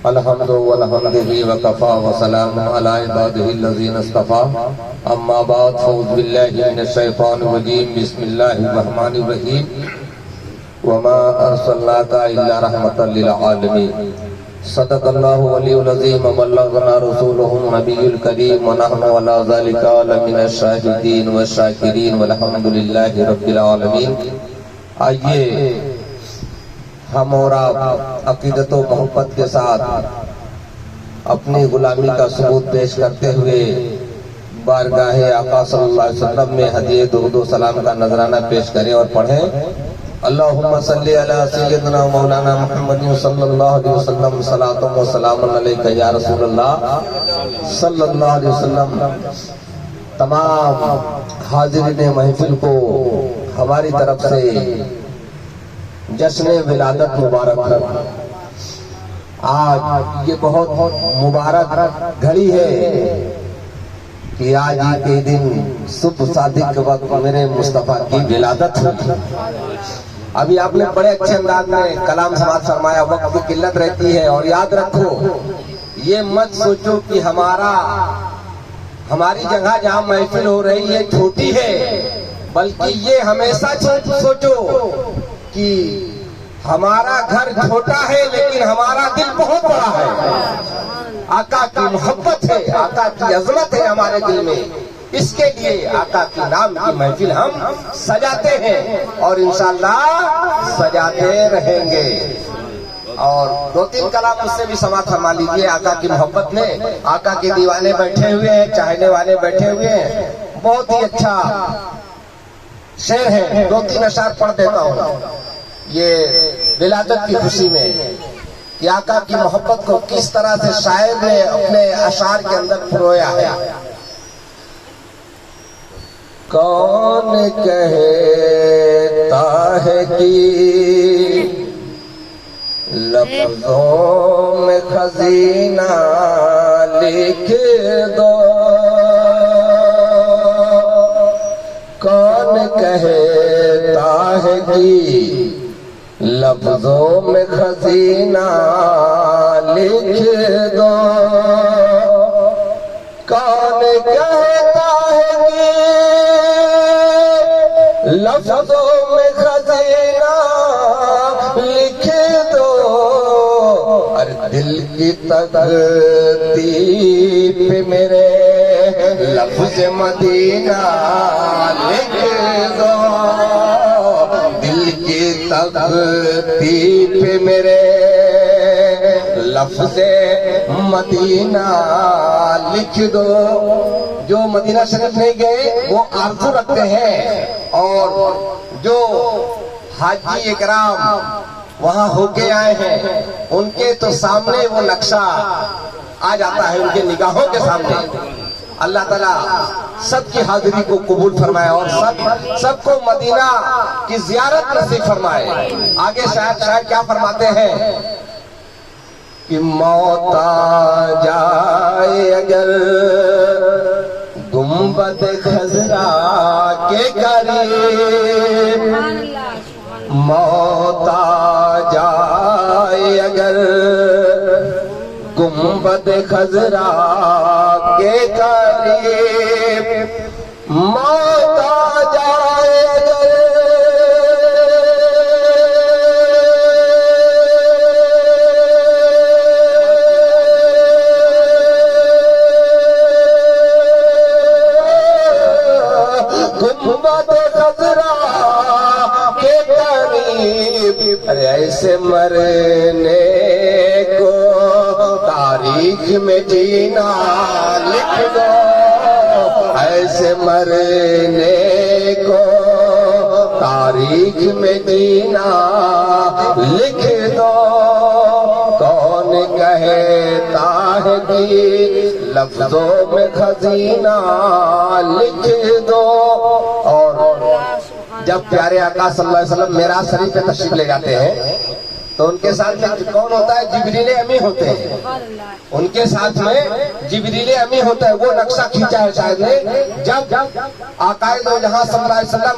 الحمد والحمد وكفى وسلام على عباده الذين اصطفى اما بعد فاعوذ بالله من الشيطان الرجيم بسم الله الرحمن الرحيم وما ارسلناك الا رحمة للعالمين صدق الله ولي العظيم وبلغنا رسوله النبي الكريم ونحن على ذلك لمن الشاهدين والشاكرين والحمد لله رب العالمين۔ آئیے ہم اور آپ عقیدت و محبت کے ساتھ اپنی غلامی کا ثبوت پیش کرتے ہوئے بارگاہ آقا صلی اللہ علیہ وسلم میں ہدیہ درود و سلام کا نذرانہ پیش کریں اور پڑھیں۔ اللہم صلی علی سیدنا مولانا محمد صلی اللہ علیہ وسلم صلاۃ و سلام علیک یا رسول اللہ صلی اللہ علیہ وسلم۔ تمام حاضرین محفل کو ہماری طرف سے جشن ولادت مبارک ہو۔ آج یہ بہت مبارک گھڑی ہے کہ آج ہی کے دن صبح صادق کے وقت میرے مصطفیٰ کی ولادت ہے۔ ابھی آپ نے بڑے اچھے انداز میں کلام سماعت فرمایا، وقت کی قلت رہتی ہے، اور یاد رکھو یہ مت سوچو کہ ہماری جگہ جہاں محفل ہو رہی ہے چھوٹی ہے، بلکہ یہ ہمیشہ سوچو کہ ہمارا گھر چھوٹا ہے لیکن ہمارا دل بہت بڑا ہے۔ آقا کی محبت ہے، آقا کی عظمت ہے ہمارے دل میں، اس کے لیے آقا کی نام کی محفل ہم سجاتے ہیں اور انشاءاللہ سجاتے رہیں گے۔ اور دو تین کلام اس سے بھی سماعت فرما لیجیے۔ آقا کی محبت میں آقا کے دیوانے بیٹھے ہوئے ہیں، چاہنے والے بیٹھے ہوئے ہیں۔ بہت ہی اچھا شعر ہے، دو تین اشعار پڑھ دیتا ہوں یہ ولادت کی خوشی میں کہ آقا کی محبت کو کس طرح سے شاعر نے اپنے اشعار کے اندر پرویا ہے۔ کون کہتا ہے کہ لفظوں میں خزینہ لکھ دو، کون کہتا ہے کہ لفظوں میں خزینہ لکھ دو، کون کہتا ہے کہ لفظوں میں خزینہ لکھ دو، ارے دل کی ترتیب پہ میرے لفظ مدینہ لکھ دو، دل کی ترتیب پہ میرے لفظ مدینہ لکھ دو۔ جو مدینہ شریف نہیں گئے وہ آرزو رکھتے ہیں، اور جو حاجی اکرام وہاں ہو کے آئے ہیں ان کے تو سامنے وہ نقشہ آ جاتا ہے، ان کے نگاہوں کے سامنے۔ اللہ تعالیٰ سب کی حاضری کو قبول فرمائے اور سب کو مدینہ کی زیارت نصیب فرمائے۔ آگے شاید کیا فرماتے ہیں کہ موت آ جائے اگر گنبد خضرا کے قریب، موت آ جائے اگر گنبد خضرا کے قریب، موت آ جائے اگر گنبد خضرا کے قریب، ارے ایسے مرنے کو تاریخ میں جینا لکھ دو، ایسے مرنے کو تاریخ میں جینا لکھ دو، کون کہتا ہے کہ لفظوں میں خزینہ لکھ دو۔ اور جب پیارے آقا صلی اللہ علیہ وسلم معراج شریف پہ تشریف لے جاتے ہیں تو ان کے ساتھ میں کون ہوتا ہے؟ جبریل امی ہوتے ہیں، ان کے ساتھ میں جبریل امی ہوتا ہے. وہ نقشہ کھینچا ہے شاید نے جب آقا دو جہاں صلی اللہ علیہ وسلم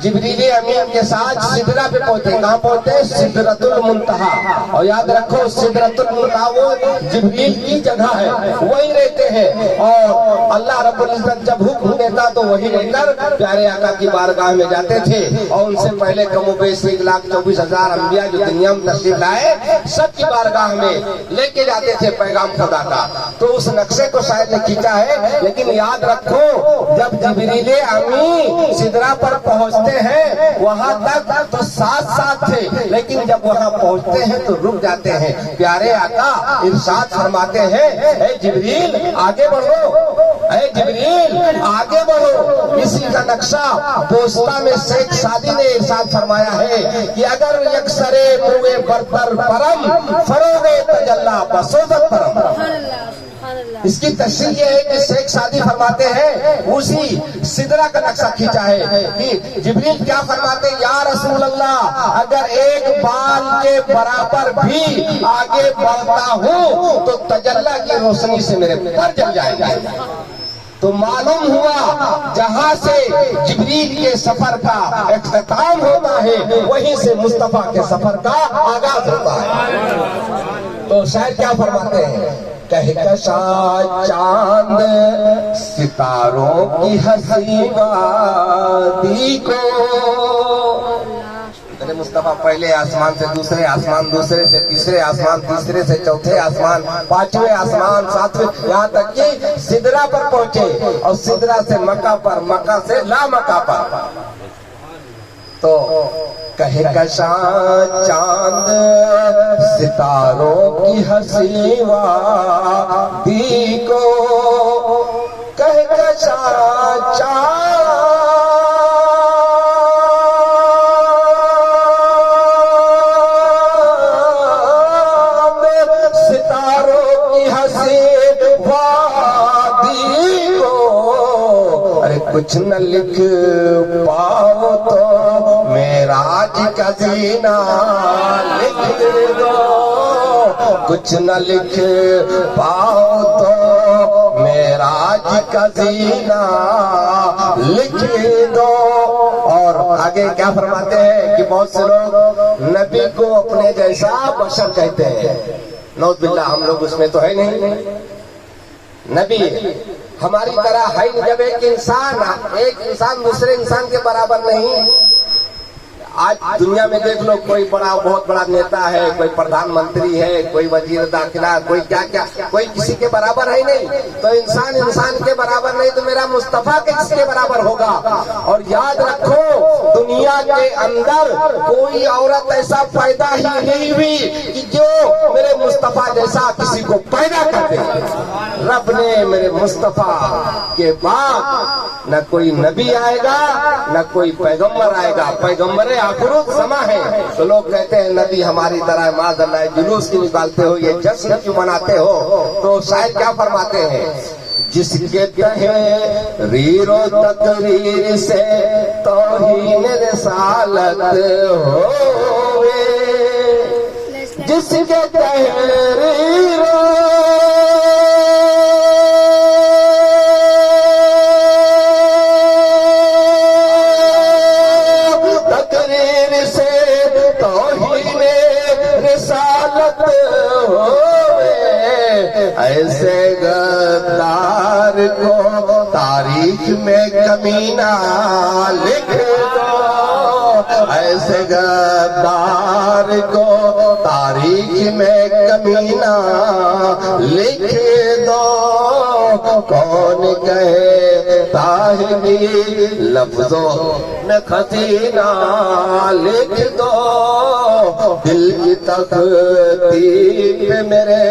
جبریل امین کے ساتھ سدرہ پہ پہنچے. کہاں پہنچے؟ سدرۃ المنتہا. اور یاد رکھو سدرۃ المنتہا وہ جبریل کی جگہ ہے، وہی رہتے ہیں. اور اللہ رب العزت جب حکم دیتا تو وہی لے کر پیارے آقا کی بارگاہ میں جاتے تھے. اور ان سے پہلے کم و بیش 1,24,000 انبیاء جو دنیا میں تشریف لائے سب کی بارگاہ میں لے کے جاتے تھے پیغام خدا کا. تو اس نقشے کو شاید نے کھینچا ہے. لیکن یاد رکھو جب جبریل امی سدرہ پر پہنچتے ہیں وہاں تک تو ساتھ تھے، لیکن جب وہاں پہنچتے ہیں تو رک جاتے ہیں. پیارے آقا ارشاد فرماتے ہیں اے جبریل آگے بڑھو، اے جبریل آگے بڑھو. اسی کا نقشہ بوسطہ میں شیخ سعدی نے ارشاد فرمایا ہے کہ اگر یکسرے موئے برتر پرم فروغ تجلا بسوزت پرم. اس کی تشریح یہ ہے کہ شیخ سعدی فرماتے ہیں اسی سدرہ کا نقشہ کھینچا ہے کہ جبریل کیا فرماتے ہیں؟ یا رسول اللہ اگر ایک بال کے برابر بھی آگے بڑھتا ہوں تو تجلی کی روشنی سے میرے پر جل جائے گا. تو معلوم ہوا جہاں سے جبریل کے سفر کا اختتام ہوتا ہے وہیں سے مصطفیٰ کے سفر کا آغاز ہوتا ہے. تو شاید کیا فرماتے ہیں؟ کہکشاں چاند ستاروں کی ہنسی وادی کو. میرے مصطفیٰ پہلے آسمان سے دوسرے آسمان، دوسرے سے تیسرے آسمان، تیسرے سے چوتھے آسمان، پانچویں آسمان، ساتویں، یہاں تک کہ سدرہ پر پہنچے. اور سدرہ سے مکہ پر، مکہ سے لا مکہ پر. تو کہکشاں چاند ستاروں کی ہنسی وادی کو، کہکشاں چاند ستاروں کی ہنسی وادی کو. ارے کچھ نہ لکھ پاؤ تو معراج کا زینہ لکھ دو، کچھ نہ لکھ پاؤ تو معراج کا زینہ لکھ دو. اور آگے کیا فرماتے ہیں کہ بہت سے لوگ نبی کو اپنے جیسا بشر کہتے ہیں. نعوذ باللہ ہم لوگ اس میں تو ہے نہیں. نبی ہماری طرح ہے نہیں. جب ایک انسان دوسرے انسان کے برابر نہیں. آج دنیا میں دیکھ لو کوئی بہت بڑا نیتا ہے، کوئی پردھان منتری ہے، کوئی وزیر داخلہ، کوئی کیا کوئی کسی کے برابر ہے نہیں. تو انسان کے برابر نہیں تو میرا مصطفیٰ کس کے برابر ہوگا. اور یاد رکھو دنیا کے اندر کوئی عورت ایسا پیدا ہی نہیں ہوئی کہ جو میرے مصطفیٰ جیسا کسی کو پیدا کر دے. رب نے میرے مصطفیٰ کے بعد نہ کوئی نبی آئے گا نہ کوئی پیغمبر آئے گا. پیغمبر آخر الزماں ہے. تو لوگ کہتے ہیں نبی ہماری طرح معاذ اللہ جلوس کی نکالتے ہو، یہ جشن کیوں مناتے ہو؟ تو شاید کیا فرماتے ہیں؟ جس کے تحریر و تقریر سے توہین رسالت ہوئے، جس کے تحریر ایسے غدار کو تاریخ میں کمینہ لکھ دو، ایسے غدار کو تاریخ میں کمینہ لکھ دو. کون کہے طاہری لفظوں میں خزینہ لکھ دو، دل کی تختی پہ میرے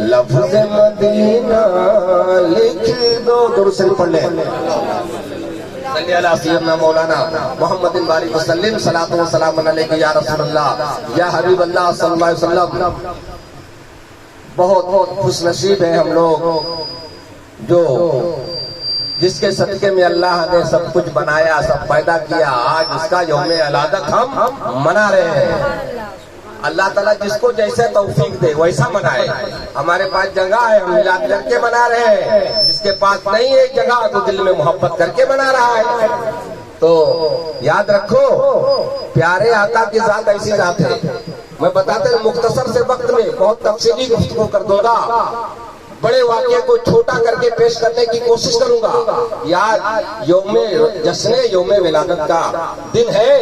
لفظ مدینہ لکھ دو. درود شریف پڑھ لیں. صلی اللہ سیدنا مولانا محمد بارک وسلم. صلاۃ و سلام علیک یا رسول اللہ یا حبیب اللہ صلی اللہ علیہ وسلم. بہت خوش نصیب ہیں ہم لوگ جو جس کے صدقے میں اللہ نے سب کچھ بنایا، سب پیدا کیا. آج اس کا یوم ولادت ہم منا رہے ہیں. اللہ تعالیٰ جس کو جیسے توفیق دے ویسا منائے. ہمارے پاس جگہ ہے, ہم میلاد کر کے منا رہے ہیں. جس کے پاس نہیں ہے جگہ تو دل میں محبت کر کے منا رہا ہے. تو یاد رکھو پیارے آقا کی ذات ایسی ذات ہے. میں بتاتے مختصر سے وقت میں بہت تفصیلی گفتگو کر دوں گا, بڑے واقعے کو چھوٹا کر کے پیش کرنے کی کوشش کروں گا. یاد یوم جشن یوم ولادت کا دن ہے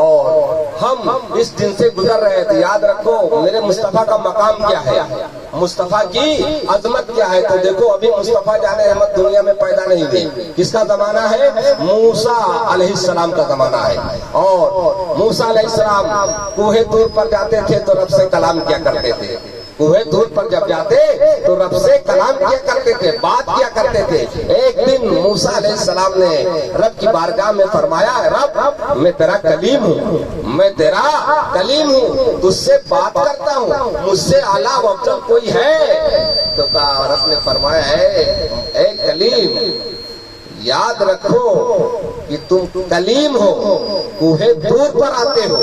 اور ہم اس دن سے گزر رہے تھے. یاد رکھو میرے مصطفیٰ کا مقام کیا ہے, مصطفیٰ کی عظمت کیا ہے. تو دیکھو ابھی مصطفیٰ جان احمد دنیا میں پیدا نہیں ہوئی. کس کا زمانہ ہے؟ موسیٰ علیہ السلام کا زمانہ ہے. اور موسیٰ علیہ السلام کوہ طور پر جاتے تھے تو رب سے کلام کیا کرتے تھے. کوہ طور پر جب جاتے تو رب سے کلام کیا کرتے تھے, بات کیا کرتے تھے. ایک دن موسیٰ علیہ السلام نے رب کی بارگاہ میں فرمایا, رب میں تیرا کلیم ہوں, میں تیرا کلیم ہوں, تجھ سے بات کرتا ہوں, مجھ سے اعلیٰ و افضل کوئی ہے؟ تو رب نے فرمایا ہے اے کلیم یاد رکھو کہ تم کلیم ہو, کوہ طور پر آتے ہو,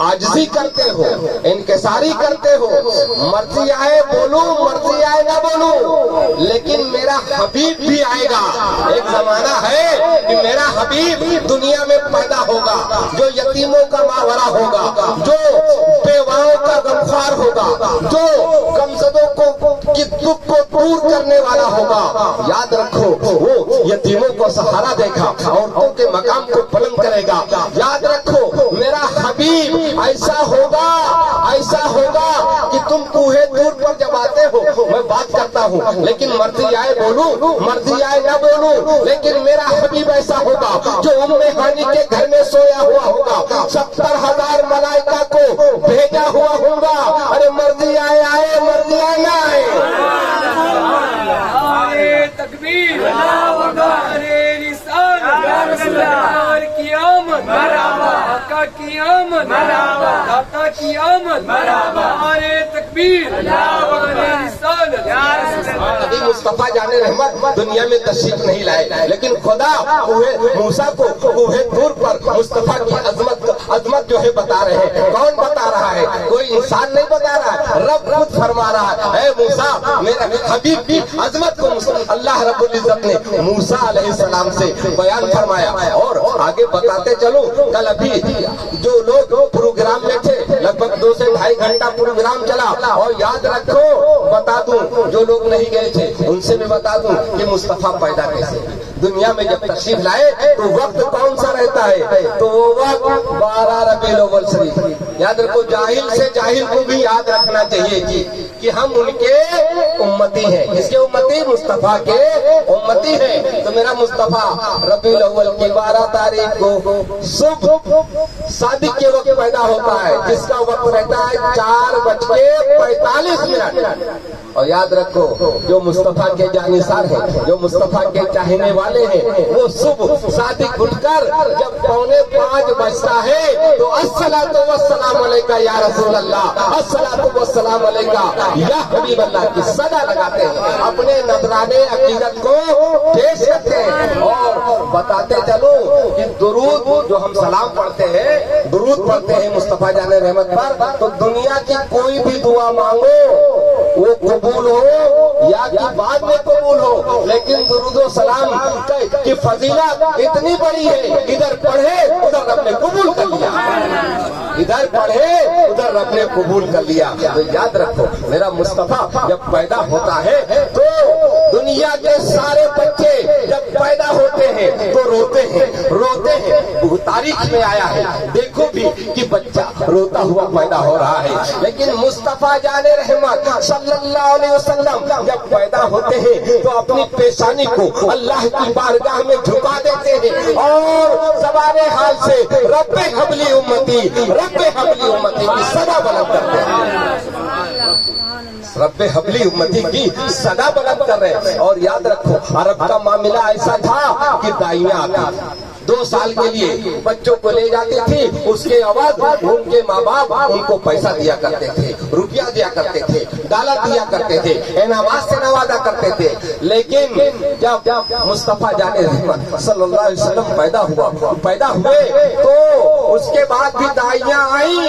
عاجزی کرتے ہو, انکساری کرتے ہو, مرضی آئے بولوں مرضی آئے نہ بولوں, لیکن میرا حبیب بھی آئے گا. ایک زمانہ ہے کہ میرا حبیب دنیا میں پیدا ہوگا, جو یتیموں کا ماورا ہوگا, جو بیواؤں کا غمخوار ہوگا, جو غمزدوں کی دکھ کو دور کرنے والا ہوگا. یاد رکھو وہ یتیموں کو سہارا دے گا, عورتوں کے مقام کو بلند کرے گا. یاد رکھو میرا حبیب ایسا ہوگا کہ تم کوہ طور پر جب آتے ہو میں بات کرتا ہوں, لیکن مرضی آئے بولوں مرضی آئے نہ بولوں, لیکن میرا حبیب ایسا ہوگا جو ام ہانی کے گھر میں سویا ہوا ہوگا, 70,000 ملائکہ کو بھیجا ہوا ہوگا. ارے مرضی آئے آئے مرضی آئے نہ آئے. تکبیر کی آمد آقا کی آمد آقا کی آمد تکبیر. ابھی مصطفیٰ جان رحمت دنیا میں تشریف نہیں لائے, لیکن خدا موسیٰ کو کوہ طور پر مصطفیٰ کی عظمت جو ہے بتا رہے ہیں. کون بتا رہا ہے؟ کوئی انسان نہیں بتا رہا ہے, رب خود فرما رہا ہے اے موسیٰ میرے حبیب کی عظمت کو اللہ رب العزت نے موسیٰ علیہ السلام سے بیان فرمایا. اور آگے بتاتے چلو, کل ابھی جو لوگ پروگرام میں تھے لگ بھگ 2 سے 2.5 گھنٹہ پروگرام چلا. اور یاد رکھو بتا دوں جو لوگ نہیں گئے تھے ان سے بھی بتا دوں کہ مصطفیٰ پیدا کیسے دنیا میں جب تشریف لائے تو وقت کون سا رہتا ہے؟ تو وہ وقت 12 ربیع الاول شریف. یاد رکھو جاہل سے جاہل کو بھی یاد رکھنا چاہیے کہ ہم ان کے امتی ہیں. کس کے امتی؟ مصطفیٰ کے امتی ہیں. تو میرا مصطفیٰ ربیع الاول کی 12 تاریخ کو صبح صادق کے وقت پیدا ہوتا ہے, جس کا وقت رہتا ہے 4:45. اور یاد رکھو جو مصطفیٰ کے جانثار ہیں, جو مصطفیٰ کے چاہنے والے ہیں, وہ صبح صادق اٹھ کر جب 4:45 بجتا ہے تو الصلاۃ والسلام علیکہ یا رسول اللہ, الصلاۃ والسلام علیکہ یا حبیب اللہ کی صدا لگاتے ہیں, اپنے نذرانے عقیدت کو پیش کرتے ہیں. اور بتاتے چلو کہ درود جو ہم سلام پڑھتے ہیں, درود پڑھتے ہیں مصطفیٰ جان رحمت پر, تو دنیا کی کوئی بھی دعا مانگو وہ قبول ہو یا کہ بعد میں قبول ہو, لیکن درود و سلام کی فضیلت اتنی بڑی ہے, ادھر پڑھے ادھر رب نے قبول کر لیا, ادھر پڑھے ادھر رب نے قبول کر لیا. تو یاد رکھو میرا مصطفیٰ جب پیدا ہوتا ہے تو دنیا کے سارے بچے جب پیدا ہوتے ہیں تو روتے ہیں. تاریخ میں آیا ہے دیکھو بھی کہ بچہ روتا ہوا پیدا ہو رہا ہے, لیکن مصطفیٰ جان رحمت صلی اللہ علیہ وسلم جب پیدا ہوتے ہیں تو اپنی پیشانی کو اللہ کی بارگاہ میں جھکا دیتے ہیں اور زبان حال سے رب حبلی امتی کی صدا بلند کرتے ہیں. رب حبلی امتی کی صدا بلند کر رہے ہیں. اور یاد رکھو عرب کا معاملہ ایسا تھا کہ دائیاں آتی 2 سال کے لیے بچوں کو لے جاتی تھی, اس کے عوض ان کے ماں باپ ان کو پیسہ دیا کرتے تھے, روپیہ دیا کرتے تھے, ڈالر دیا کرتے تھے, انعامات سے نوازا کرتے تھے. لیکن جب مصطفیٰ جان رحمت صلی اللہ علیہ وسلم پیدا ہوئے تو اس کے بعد بھی دائیاں آئیں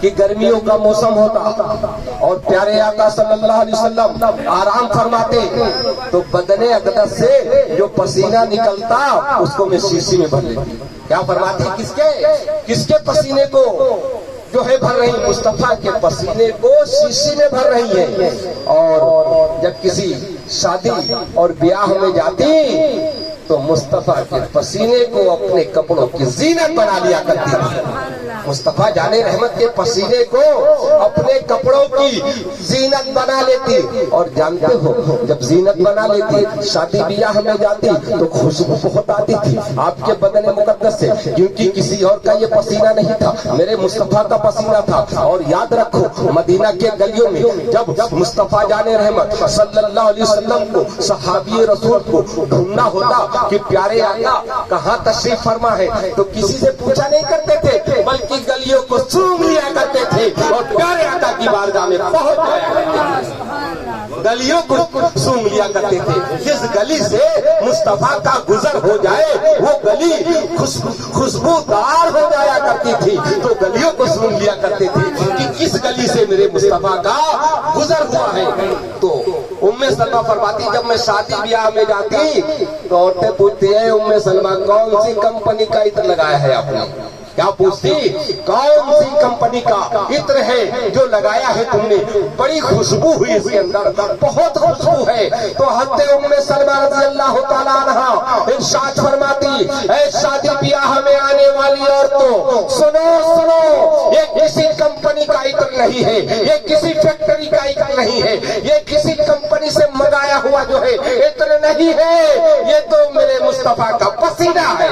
کہ گرمیوں کا موسم ہوتا اور پیارے آقا صلی اللہ علیہ وسلم آرام فرماتے تو بدن اقدس سے جو پسینہ نکلتا اس کو میں شیشی میں بھر لیتی. کیا فرماتی؟ کس کے پسینے کو جو ہے بھر رہی؟ مصطفیٰ کے پسینے کو شیشی میں بھر رہی ہے. اور جب کسی شادی اور بیاہ میں جاتی تو مصطفیٰ کے پسینے کو اپنے کپڑوں کی زینت بنا لیا کرتی تھی. مصطفیٰ جان رحمت کے پسینے کو اپنے کپڑوں کی زینت بنا لیتی. اور جانتے ہو جب زینت بنا لیتی شادی بیاہ میں جاتی تو خوشبو بہت آتی تھی آپ کے بدن مقدس سے، کیونکہ کسی اور کا یہ پسینہ نہیں تھا، میرے مصطفیٰ کا پسینہ تھا. اور یاد رکھو مدینہ کے گلیوں میں جب مصطفیٰ جان رحمت صلی اللہ علیہ وسلم کو صحابی رسول کو ڈھونڈنا ہوتا کہ پیارے آقا کہاں تشریف فرما ہے تو کسی سے پوچھا نہیں کرتے تھے بلکہ گلیوں کو سونگ لیا کرتے تھے اور پیارے آقا کی بارگاہ میں پہنچ جایا کرتے تھے. گلیوں کو سونگ لیا کرتے تھے. جس گلی سے مصطفیٰ کا گزر ہو جائے وہ گلی خوشبودار ہو جایا کرتی تھی تو گلیوں کو سونگ لیا کرتے تھے کہ کس گلی سے میرے مصطفیٰ کا گزر ہوا ہے. تو ام سلمہ فرماتی جب میں شادی بیاہ میں جاتی تو عورتیں پوچھتی ہیں ام سلمہ کون سی کمپنی کا عطر لگایا ہے آپ نے؟ کیا پوچھتی؟ کون سی کمپنی کا عطر ہے جو لگایا ہے تم نے؟ بڑی خوشبو ہوئی اس کے اندر، بہت خوشبو ہے. تو حضرت ام سلمہ رضی اللہ تعالیٰ عنہا ارشاد فرماتی اے شادی بیاہ میں آنے والی عورتوں سنو، یہ کسی کمپنی کا عطر نہیں ہے، یہ کسی فیکٹری کا عطر نہیں ہے، یہ کسی کمپنی سے منگایا ہوا جو ہے عطر نہیں ہے، یہ تو میرے مصطفیٰ کا پسینہ ہے،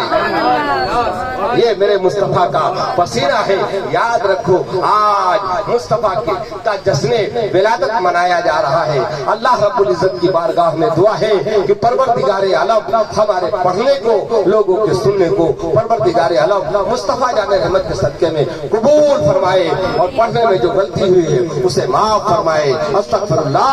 یہ میرے مصطفیٰ کا پسینہ ہے. یاد رکھو آج مصطفیٰ کا جشن ولادت منایا جا رہا ہے. اللہ رب العزت کی بارگاہ میں دعا ہے کہ پروردگار عالم ہمارے پڑھنے کو، لوگوں کے سننے کو پروردگار عالم مصطفیٰ جان رحمت کے صدقے میں قبول فرمائے اور پڑھنے میں جو غلطی ہوئی ہے اسے معاف فرمائے. استغفر اللہ.